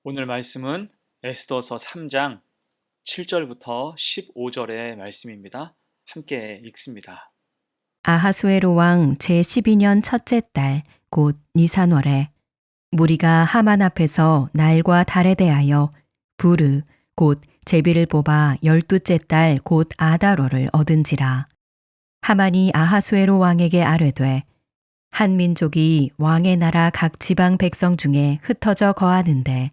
오늘 말씀은 에스더서 3장 7절부터 15절의 말씀입니다. 함께 읽습니다. 아하수에로 왕 제12년 첫째 달 곧 니산월에 무리가 하만 앞에서 날과 달에 대하여 부르 곧 제비를 뽑아 12째 달 곧 아다로를 얻은지라. 하만이 아하수에로 왕에게 아뢰되 한 민족이 왕의 나라 각 지방 백성 중에 흩어져 거하는데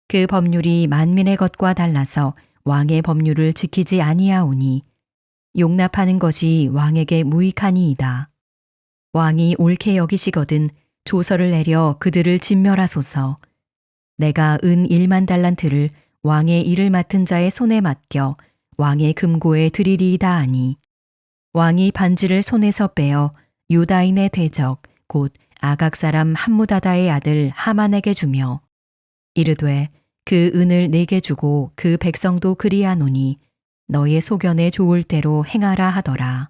그 법률이 만민의 것과 달라서 왕의 법률을 지키지 아니하오니 용납하는 것이 왕에게 무익하니이다. 왕이 옳게 여기시거든 조서를 내려 그들을 진멸하소서. 내가 은 1만 달란트를 왕의 일을 맡은 자의 손에 맡겨 왕의 금고에 드리리이다 하니 왕이 반지를 손에서 빼어 유다인의 대적 곧 아각 사람 함무다다의 아들 하만에게 주며 이르되 그 은을 내게 주고 그 백성도 그리하노니 너의 소견에 좋을 대로 행하라 하더라.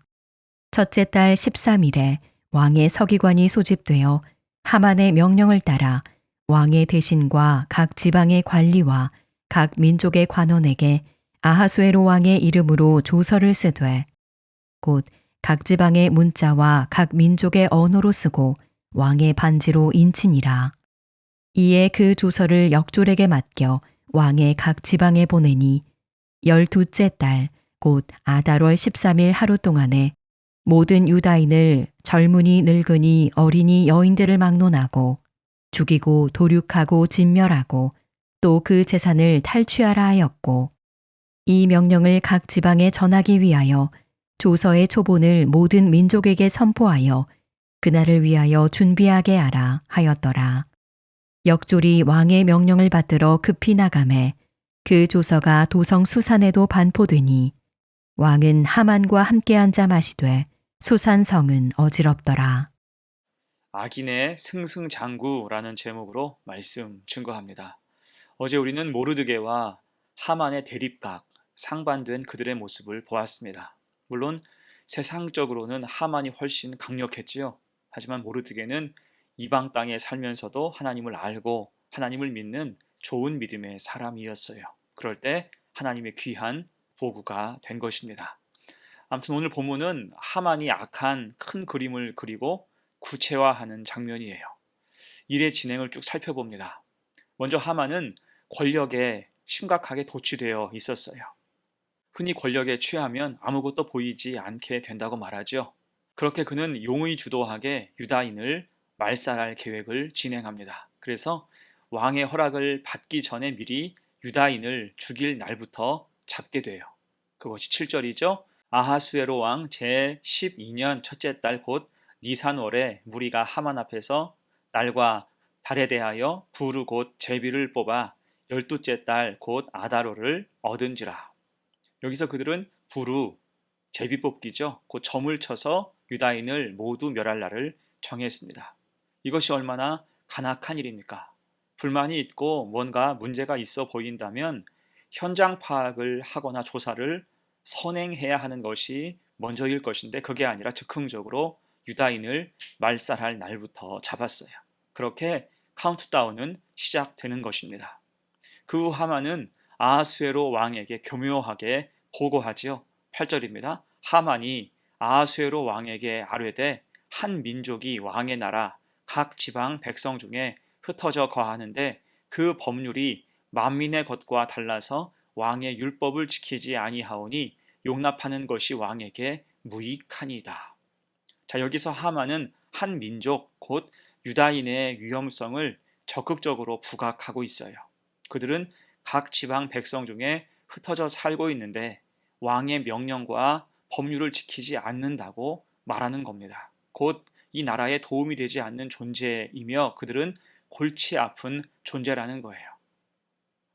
첫째 달 13일에 왕의 서기관이 소집되어 하만의 명령을 따라 왕의 대신과 각 지방의 관리와 각 민족의 관원에게 아하수에로 왕의 이름으로 조서를 쓰되 곧 각 지방의 문자와 각 민족의 언어로 쓰고 왕의 반지로 인치니라. 이에 그 조서를 역졸에게 맡겨 왕의 각 지방에 보내니 12째 달 곧 아달월 13일 하루 동안에 모든 유다인을 젊은이 늙은이 어린이 여인들을 막론하고 죽이고 도륙하고 진멸하고 또 그 재산을 탈취하라 하였고 이 명령을 각 지방에 전하기 위하여 조서의 초본을 모든 민족에게 선포하여 그날을 위하여 준비하게 하라 하였더라. 역졸이 왕의 명령을 받들어 급히 나가매 그 조서가 도성 수산에도 반포되니 왕은 하만과 함께 앉아 마시되 수산성은 어지럽더라. 악인의 승승장구라는 제목으로 말씀 증거합니다. 어제 우리는 모르드게와 하만의 대립각, 상반된 그들의 모습을 보았습니다. 물론 세상적으로는 하만이 훨씬 강력했지요. 하지만 모르드게는 이방 땅에 살면서도 하나님을 알고 하나님을 믿는 좋은 믿음의 사람이었어요. 그럴 때 하나님의 귀한 보구가 된 것입니다. 아무튼 오늘 본문은 하만이 악한 큰 그림을 그리고 구체화하는 장면이에요. 일의 진행을 쭉 살펴봅니다. 먼저 하만은 권력에 심각하게 도취되어 있었어요. 흔히 권력에 취하면 아무것도 보이지 않게 된다고 말하죠. 그렇게 그는 용의 주도하게 유다인을 말살할 계획을 진행합니다. 그래서 왕의 허락을 받기 전에 미리 유다인을 죽일 날부터 잡게 돼요. 그것이 7절이죠. 아하수에로 왕 제12년 첫째 달 곧 니산월에 무리가 하만 앞에서 날과 달에 대하여 부르 곧 제비를 뽑아 12째 달 곧 아다로를 얻은지라. 여기서 그들은 부르, 제비 뽑기죠. 곧 점을 쳐서 유다인을 모두 멸할 날을 정했습니다. 이것이 얼마나 간악한 일입니까? 불만이 있고 뭔가 문제가 있어 보인다면 현장 파악을 하거나 조사를 선행해야 하는 것이 먼저일 것인데 그게 아니라 즉흥적으로 유다인을 말살할 날부터 잡았어요. 그렇게 카운트다운은 시작되는 것입니다. 그 후 하만은 아하수에로 왕에게 교묘하게 보고하지요. 8절입니다. 하만이 아하수에로 왕에게 아뢰되 한 민족이 왕의 나라 각 지방 백성 중에 흩어져 거하는데 그 법률이 만민의 것과 달라서 왕의 율법을 지키지 아니하오니 용납하는 것이 왕에게 무익하니이다. 자, 여기서 하만은 한 민족 곧 유다인의 위험성을 적극적으로 부각하고 있어요. 그들은 각 지방 백성 중에 흩어져 살고 있는데 왕의 명령과 법률을 지키지 않는다고 말하는 겁니다. 곧 이 나라에 도움이 되지 않는 존재이며 그들은 골치 아픈 존재라는 거예요.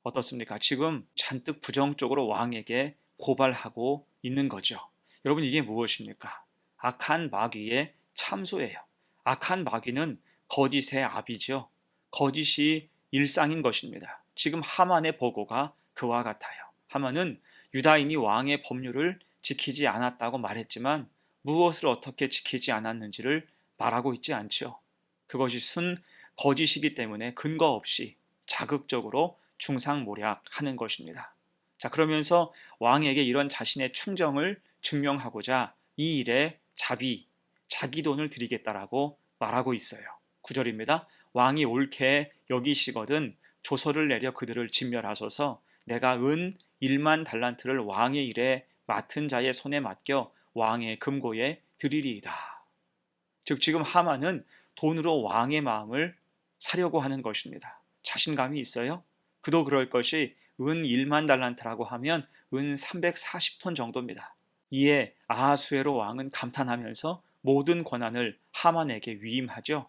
어떻습니까? 지금 잔뜩 부정적으로 왕에게 고발하고 있는 거죠. 여러분, 이게 무엇입니까? 악한 마귀의 참소예요. 악한 마귀는 거짓의 압이죠. 거짓이 일상인 것입니다. 지금 하만의 보고가 그와 같아요. 하만은 유다인이 왕의 법률을 지키지 않았다고 말했지만 무엇을 어떻게 지키지 않았는지를 말하고 있지 않죠. 그것이 순 거짓이기 때문에 근거 없이 자극적으로 중상모략하는 것입니다. 자, 그러면서 왕에게 이런 자신의 충정을 증명하고자 이 일에 자기 돈을 드리겠다라고 말하고 있어요. 9절입니다. 왕이 옳게 여기시거든 조서를 내려 그들을 진멸하소서. 내가 은 1만 달란트를 왕의 일에 맡은 자의 손에 맡겨 왕의 금고에 드리리이다. 즉 지금 하만은 돈으로 왕의 마음을 사려고 하는 것입니다. 자신감이 있어요? 그도 그럴 것이 은 1만 달란트라고 하면 은 340톤 정도입니다. 이에 아하수에로 왕은 감탄하면서 모든 권한을 하만에게 위임하죠.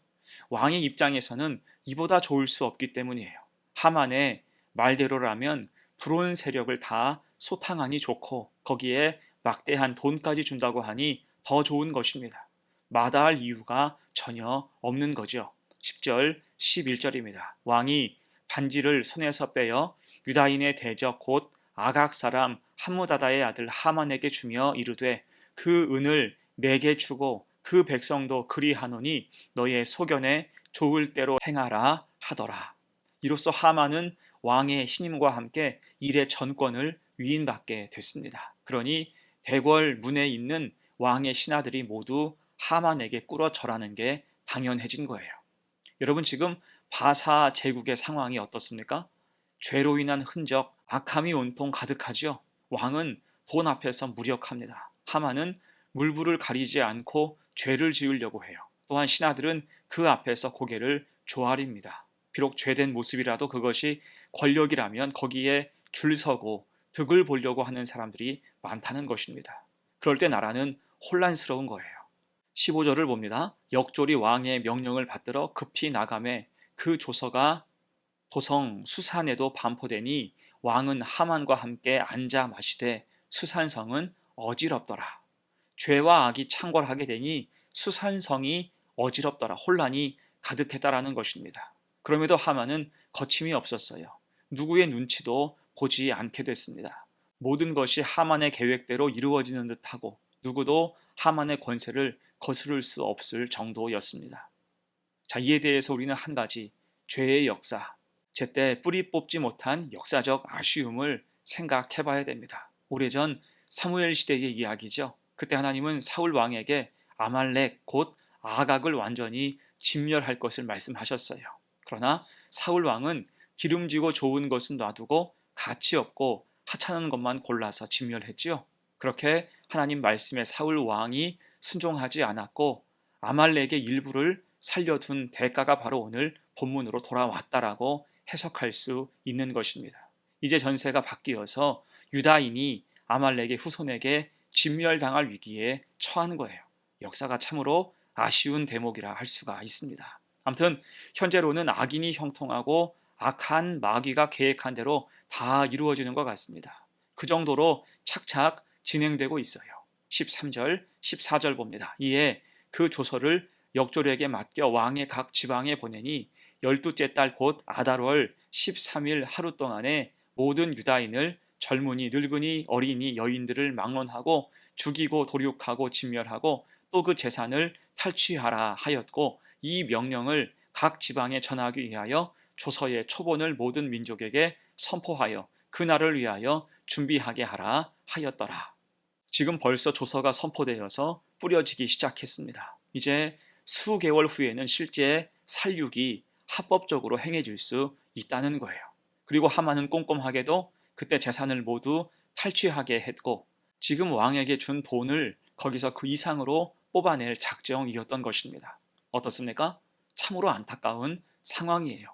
왕의 입장에서는 이보다 좋을 수 없기 때문이에요. 하만의 말대로라면 불온 세력을 다 소탕하니 좋고 거기에 막대한 돈까지 준다고 하니 더 좋은 것입니다. 마다할 이유가 전혀 없는 거죠. 10절, 11절입니다. 왕이 반지를 손에서 빼어 유다인의 대적 곧 아각 사람 함무다다의 아들 하만에게 주며 이르되 그 은을 내게 주고 그 백성도 그리하노니 너의 소견에 좋을 대로 행하라 하더라. 이로써 하만은 왕의 신임과 함께 일의 전권을 위임받게 됐습니다. 그러니 대궐 문에 있는 왕의 신하들이 모두 하만에게 꿇어 절하는 게 당연해진 거예요. 여러분 지금 바사 제국의 상황이 어떻습니까? 죄로 인한 흔적, 악함이 온통 가득하죠. 왕은 돈 앞에서 무력합니다. 하만은 물불을 가리지 않고 죄를 지으려고 해요. 또한 신하들은 그 앞에서 고개를 조아립니다. 비록 죄된 모습이라도 그것이 권력이라면 거기에 줄 서고 득을 보려고 하는 사람들이 많다는 것입니다. 그럴 때 나라는 혼란스러운 거예요. 15절을 봅니다. 역졸이 왕의 명령을 받들어 급히 나가매 그 조서가 도성 수산에도 반포되니 왕은 하만과 함께 앉아 마시되 수산성은 어지럽더라. 죄와 악이 창궐하게 되니 수산성이 어지럽더라. 혼란이 가득했다라는 것입니다. 그럼에도 하만은 거침이 없었어요. 누구의 눈치도 보지 않게 됐습니다. 모든 것이 하만의 계획대로 이루어지는 듯하고 누구도 하만의 권세를 거스를 수 없을 정도였습니다. 자, 이에 대해서 우리는 한 가지 죄의 역사, 제때 뿌리 뽑지 못한 역사적 아쉬움을 생각해 봐야 됩니다. 오래전 사무엘 시대의 이야기죠. 그때 하나님은 사울 왕에게 아말렉 곧 아각을 완전히 진멸할 것을 말씀하셨어요. 그러나 사울 왕은 기름지고 좋은 것은 놔두고 가치 없고 하찮은 것만 골라서 진멸했지요. 그렇게 하나님 말씀에 사울 왕이 순종하지 않았고 아말렉의 일부를 살려둔 대가가 바로 오늘 본문으로 돌아왔다라고 해석할 수 있는 것입니다. 이제 전세가 바뀌어서 유다인이 아말렉의 후손에게 진멸당할 위기에 처한 거예요. 역사가 참으로 아쉬운 대목이라 할 수가 있습니다. 아무튼 현재로는 악인이 형통하고 악한 마귀가 계획한 대로 다 이루어지는 것 같습니다. 그 정도로 착착 진행되고 있어요. 13절, 14절 봅니다. 이에 그 조서를 역졸에게 맡겨 왕의 각 지방에 보내니 12째 달 곧 아달월 13일 하루 동안에 모든 유다인을 젊은이, 늙은이, 어린이, 여인들을 막론하고 죽이고 도륙하고 진멸하고 또 그 재산을 탈취하라 하였고 이 명령을 각 지방에 전하기 위하여 조서의 초본을 모든 민족에게 선포하여 그날을 위하여 준비하게 하라 하였더라. 지금 벌써 조서가 선포되어서 뿌려지기 시작했습니다. 이제 수개월 후에는 실제 살육이 합법적으로 행해질 수 있다는 거예요. 그리고 하만은 꼼꼼하게도 그때 재산을 모두 탈취하게 했고 지금 왕에게 준 돈을 거기서 그 이상으로 뽑아낼 작정이었던 것입니다. 어떻습니까? 참으로 안타까운 상황이에요.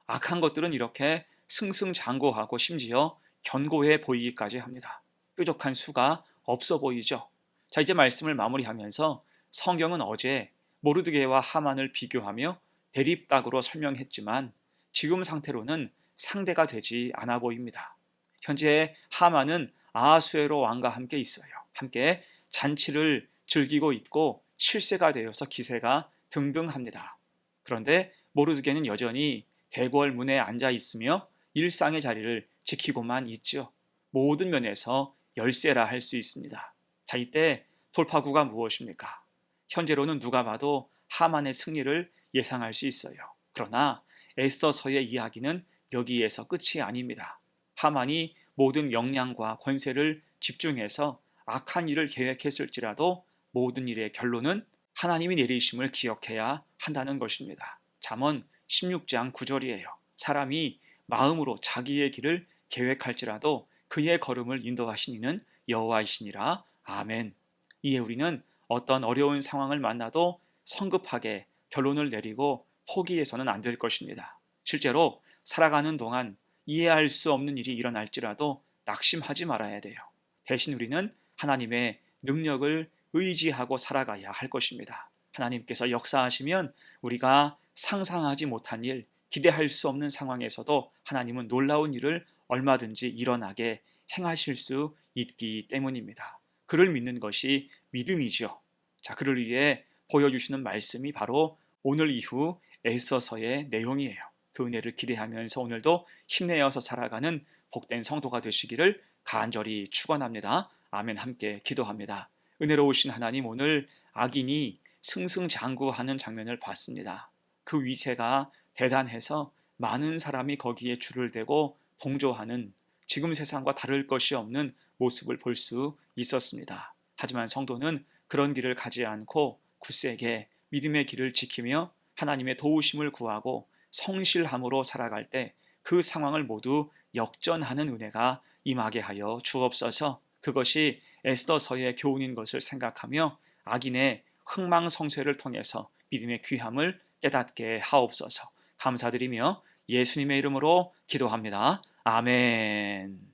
악한 것들은 이렇게 승승장구하고 심지어 견고해 보이기까지 합니다. 뾰족한 수가 없어 보이죠. 자, 이제 말씀을 마무리하면서 성경은 어제 모르드게와 하만을 비교하며 대립각으로 설명했지만 지금 상태로는 상대가 되지 않아 보입니다. 현재 하만은 아하수에로 왕과 함께 있어요. 함께 잔치를 즐기고 있고 실세가 되어서 기세가 등등합니다. 그런데 모르드게는 여전히 대궐 문에 앉아 있으며 일상의 자리를 지키고만 있죠. 모든 면에서 열세라 할 수 있습니다. 자, 이때 돌파구가 무엇입니까? 현재로는 누가 봐도 하만의 승리를 예상할 수 있어요. 그러나 에스더서의 이야기는 여기에서 끝이 아닙니다. 하만이 모든 역량과 권세를 집중해서 악한 일을 계획했을지라도 모든 일의 결론은 하나님이 내리심을 기억해야 한다는 것입니다. 잠언 16장 9절이에요. 사람이 마음으로 자기의 길을 계획할지라도 그의 걸음을 인도하신 이는 여호와이시니라. 아멘. 이에 우리는 어떤 어려운 상황을 만나도 성급하게 결론을 내리고 포기해서는 안 될 것입니다. 실제로 살아가는 동안 이해할 수 없는 일이 일어날지라도 낙심하지 말아야 돼요. 대신 우리는 하나님의 능력을 의지하고 살아가야 할 것입니다. 하나님께서 역사하시면 우리가 상상하지 못한 일, 기대할 수 없는 상황에서도 하나님은 놀라운 일을 얼마든지 일어나게 행하실 수 있기 때문입니다. 그를 믿는 것이 믿음이죠. 자, 그를 위해 보여주시는 말씀이 바로 오늘 이후 에스더서의 내용이에요. 그 은혜를 기대하면서 오늘도 힘내어서 살아가는 복된 성도가 되시기를 간절히 축원합니다. 아멘. 함께 기도합니다. 은혜로우신 하나님, 오늘 악인이 승승장구하는 장면을 봤습니다. 그 위세가 대단해서 많은 사람이 거기에 줄을 대고 동조하는 지금 세상과 다를 것이 없는 모습을 볼 수 있었습니다. 하지만 성도는 그런 길을 가지 않고 굳세게 믿음의 길을 지키며 하나님의 도우심을 구하고 성실함으로 살아갈 때 그 상황을 모두 역전하는 은혜가 임하게 하여 주옵소서. 그것이 에스더서의 교훈인 것을 생각하며 악인의 흥망성쇠를 통해서 믿음의 귀함을 깨닫게 하옵소서. 감사드리며 예수님의 이름으로 기도합니다. 아멘.